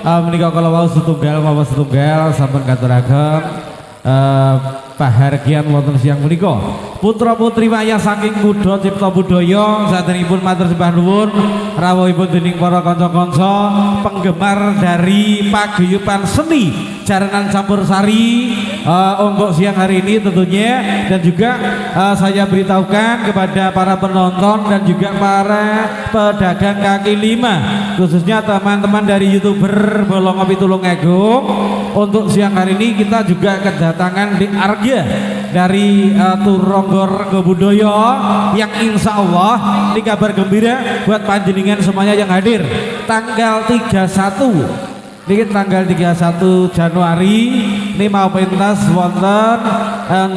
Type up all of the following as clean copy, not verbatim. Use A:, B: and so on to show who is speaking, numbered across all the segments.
A: menika kala wau setunggal mawa setunggal sampun katuraken pahargyan wonten siang menika. Putra-putri wayah saking Kuda Cipta Budaya saderengipun matur sembah nuwun rawuhipun dening para kanca-kanca penggemar dari paguyuban seni Jaranan Campursari untuk siang hari ini tentunya, dan juga saya beritahukan kepada para penonton dan juga para pedagang kaki lima, khususnya teman-teman dari YouTuber Bolong Kopi Tulungagung, untuk siang hari ini kita juga kedatangan di Arga dari Turonggor Budaya yang insya Allah ini kabar gembira buat panjenengan semuanya yang hadir tanggal 31 ini tanggal 31 Januari ini mau pentas wonten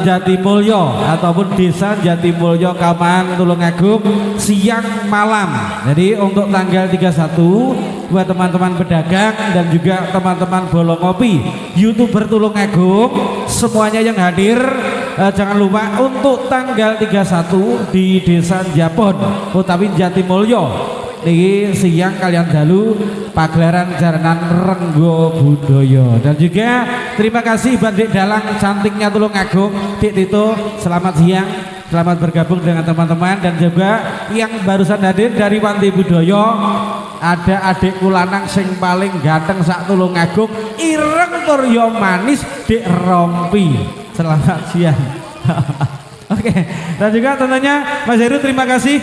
A: Jatimulyo ataupun Desa Jatimulyo Kaman Tulungagung siang malam. Jadi untuk tanggal 31 buat teman-teman pedagang dan juga teman-teman Bolong Kopi YouTuber Tulungagung semuanya yang hadir, jangan lupa untuk tanggal 31 di Desa Japon utawi Jatimulyo ini siang kalian dalu pagelaran Jaranan Renggo Budaya. Dan juga terima kasih Bandik Dalang cantiknya Tulungagung, Dik Tito, selamat siang, selamat bergabung dengan teman-teman. Dan juga yang barusan hadir dari Panti Budaya ada adikku lanang sing paling ganteng sak Tulungagung, ireng tur yo manis, Dik Rompi, selamat siang. Oke, dan juga tentunya Mas Heru terima kasih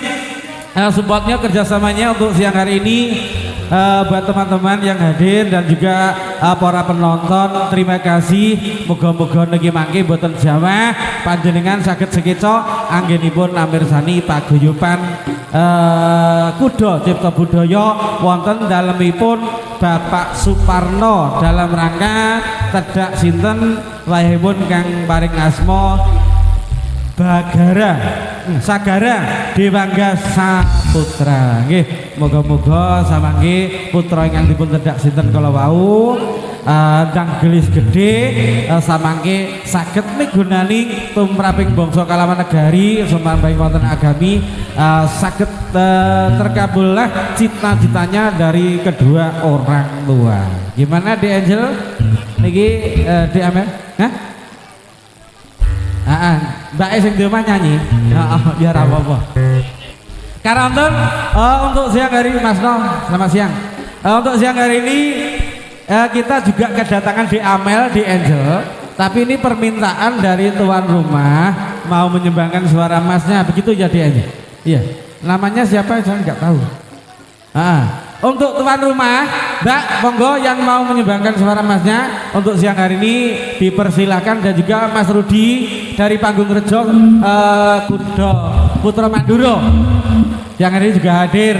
A: supportnya, kerjasamanya untuk siang hari ini buat teman-teman yang hadir dan juga para penonton terima kasih. Moga-moga niki mangke boten Jawa panjenengan saged sekeco anggenipun namirsani paguyuban Kuda Cipta Budaya wonten dalemipun Bapak Suparno dalam rangka tedak sinten wayahipun kang paring asma Bagara Sagara Dewangga Saputra. Nggih, moga-moga samangke putra ingkang dipun tedak sinten kala wau ndang gelis gedhe samangke saged migunani tumraping bangsa kalawan negari sumambahing wonten agami saged terkabullah cita-citanya dari kedua orang tua. Gimana Di Angel niki Di Amel? Hah? Mbak sing di rumah nyanyi, biar apa-apa. Karanten untuk siang hari Mas No, selamat siang. Untuk siang hari ini kita juga kedatangan di Amel, di Angel. Tapi ini permintaan dari tuan rumah mau menyumbangkan suara masnya, begitu ya Di Angel? Iya. Namanya siapa? Saya nggak tahu. Untuk tuan rumah, Mbak, monggo yang mau menyumbangkan suara masnya untuk siang hari ini dipersilakan, dan juga Mas Rudi dari Panggung Rejo Kuda Putra Manduro yang hari ini juga hadir,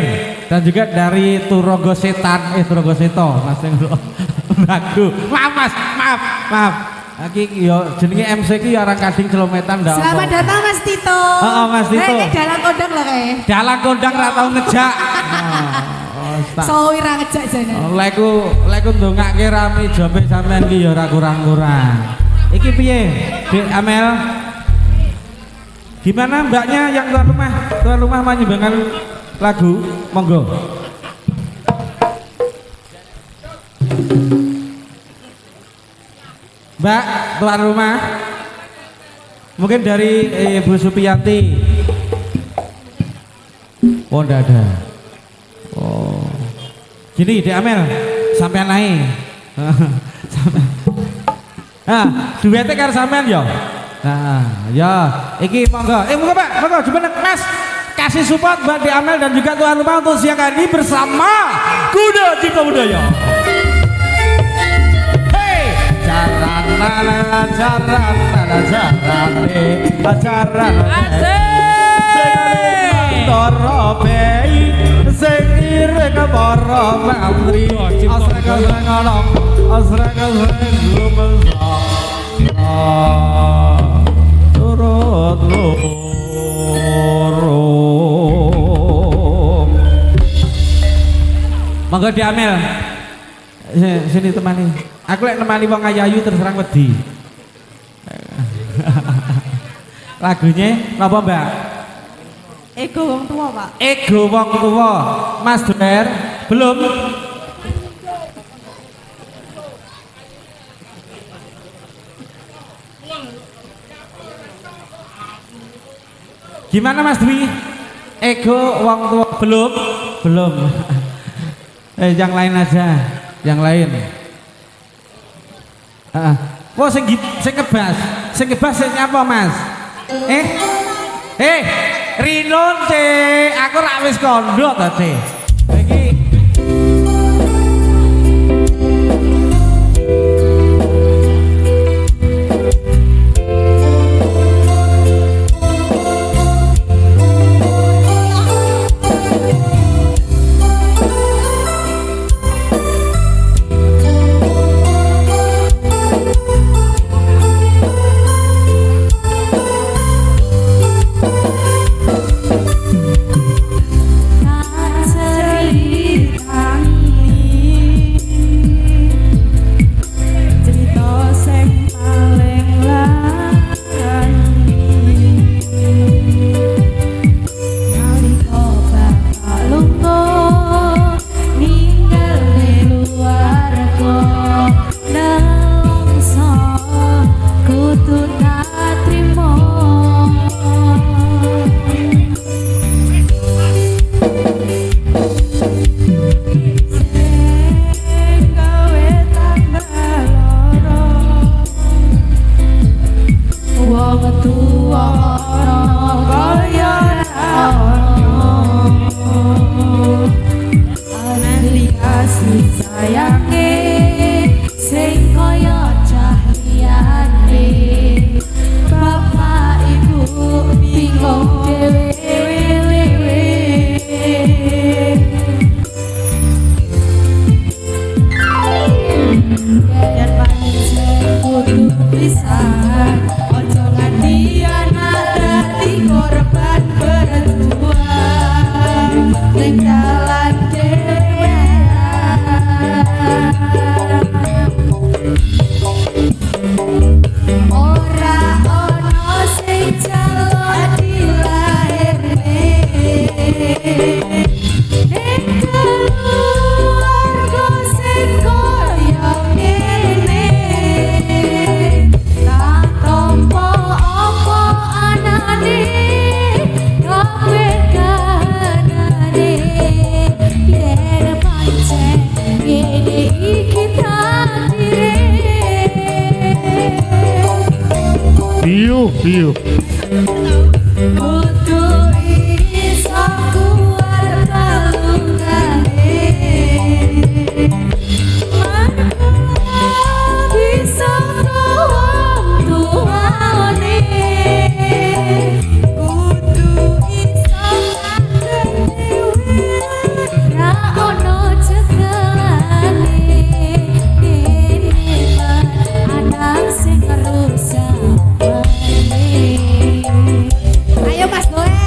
A: dan juga dari Turogo Setan Turogo Seto Mas Bagu. Maaf. Iki yo jenenge MC ki orang Kading Celometan ndak.
B: Selamat datang Mas Tito.
A: Mas Tito.
B: Dalang kondang lho kae.
A: Dalang kondang ra tau ngejak.
B: Sowi ra ngejak jane.
A: Leku ndongake rame jope sampean ki ya ora kurang-kurang. Iki piye, Dik Amel? Gimana mbaknya yang tuan rumah menyumbangkan lagu? Monggo. Mbak, tuan rumah. Mungkin dari Ibu Supiyanti. Oh, enggak ada. Oh. Gini, Dik Amel, sampean naik. Duete karo sampean ya. Ya, iki monggo. Monggo Pak, monggo jemene Mas. Kasih support buat Dik Amel dan juga tuan rumah untuk siang hari ini bersama Kuda Cipta Budaya. Hey, ajaran Torobei sing ireng para mantri asreng turut loro. Monggo Di Amel sini temani aku lek nemani wong ayu terus terang wedi. Lagunya napa Mbak?
B: Ego wong tua Pak.
A: Ego wong tua. Mas Der belum? Gimana Mas Dwi? Ego wong tua belum? Belum. Yang lain aja, yang lain. Wah, sing ngebas sing apa Mas? Rinun cek, aku rak wis kondho ta cek. Iki
C: Piu.
B: Ayo Mas Doe.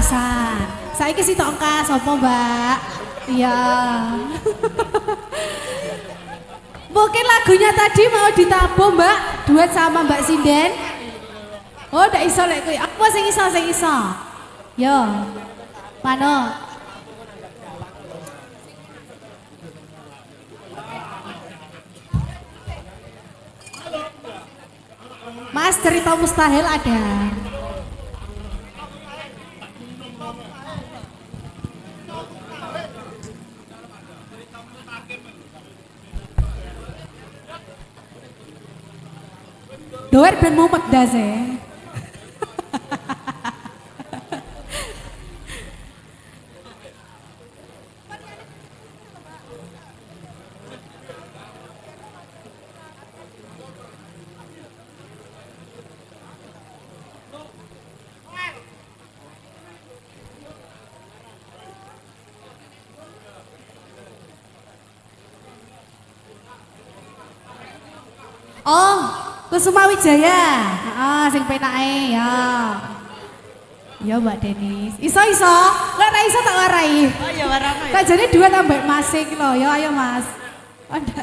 B: pas-pasan. Saiki si tongka sapa, Mbak? Iya. Mungkin lagunya tadi mau ditabuh, Mbak. Duet sama Mbak Sinden. Oh, ndak iso lek kuwi. Aku sing iso. Yo. Mano. Mas, cerita mustahil ada. Doer ben mau pedas ya. Oh, Kusuma Wijaya. Sing penake ya. Ya Mbak Denis. Iso. Lek ra iso tak warai.
D: Oh ya warana ya.
B: Tak jane dua tambah Mas iki lho. Ya ayo Mas.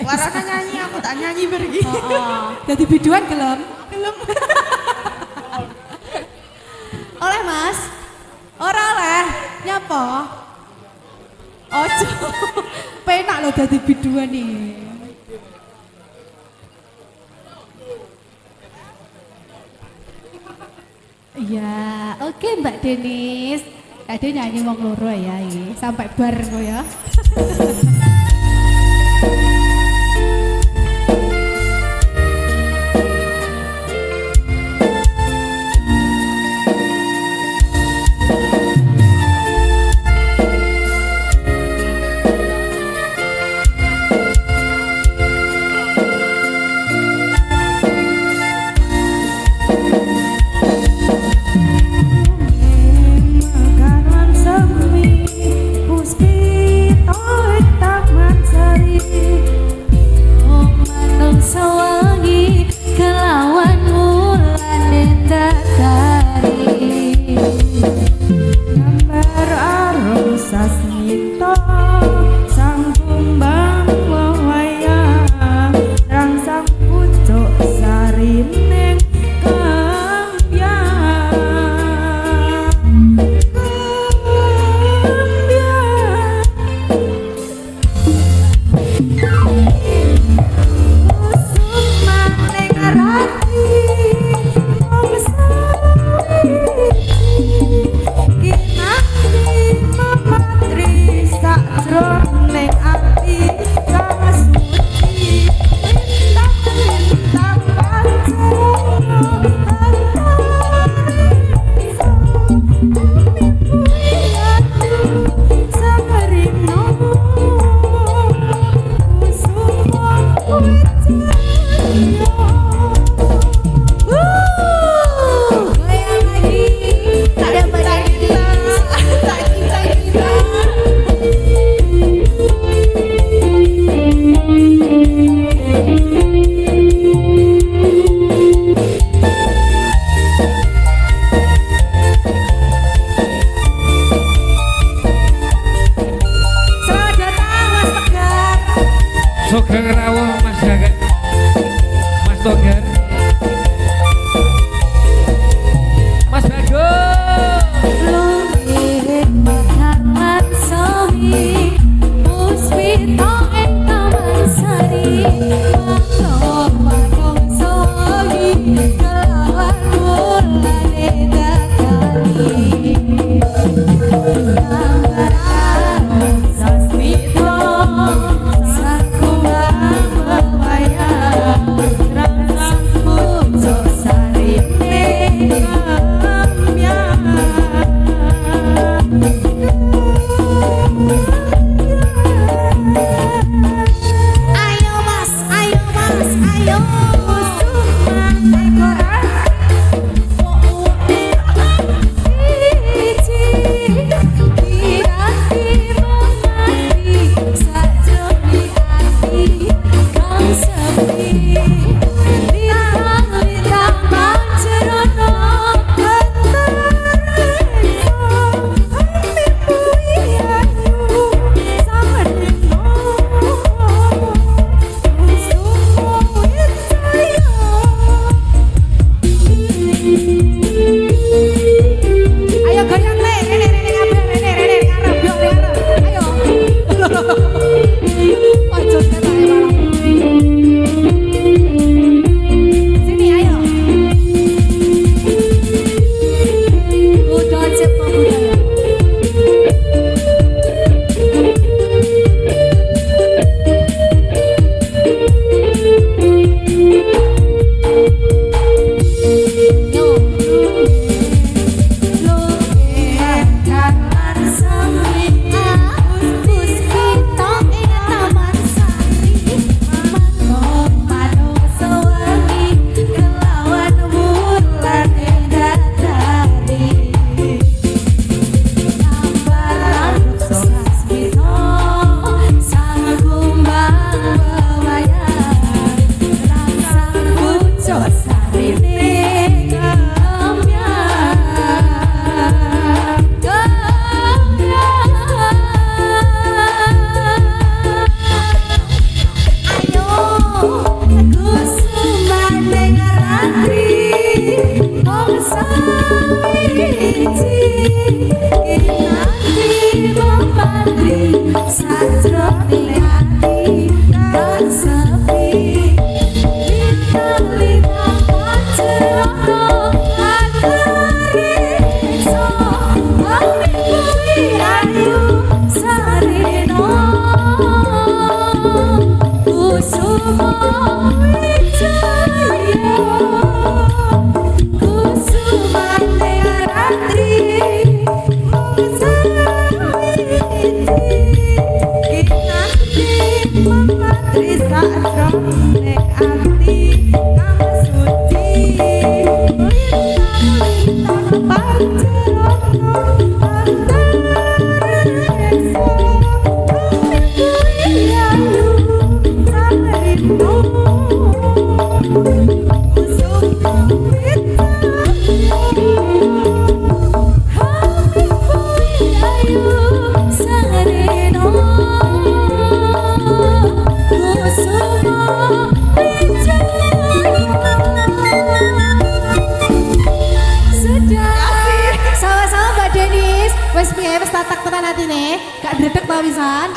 D: Warana nyanyi aku tak nyanyi pergi.
B: Heeh. Dadi biduan gelem.
D: Gelem.
B: Oleh Mas. Ora oleh. Nyapa? Ojo. Penak lho dadi biduan nih. Iya, oke Mbak Denis. Kadang nyanyi wong loro ya iki. Sampai bar kok ya.
E: Puspito está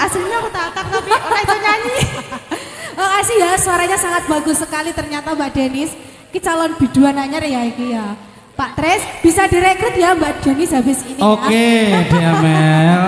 D: Aslinya aku tatak tapi orang itu nyanyi.
B: Oh kasih ya, suaranya sangat bagus sekali ternyata Mbak Denis. Ki calon biduan anyar ya iki ya. Pak Tres bisa direkrut ya Mbak Denis habis ini ya.
A: Oke, Diamel.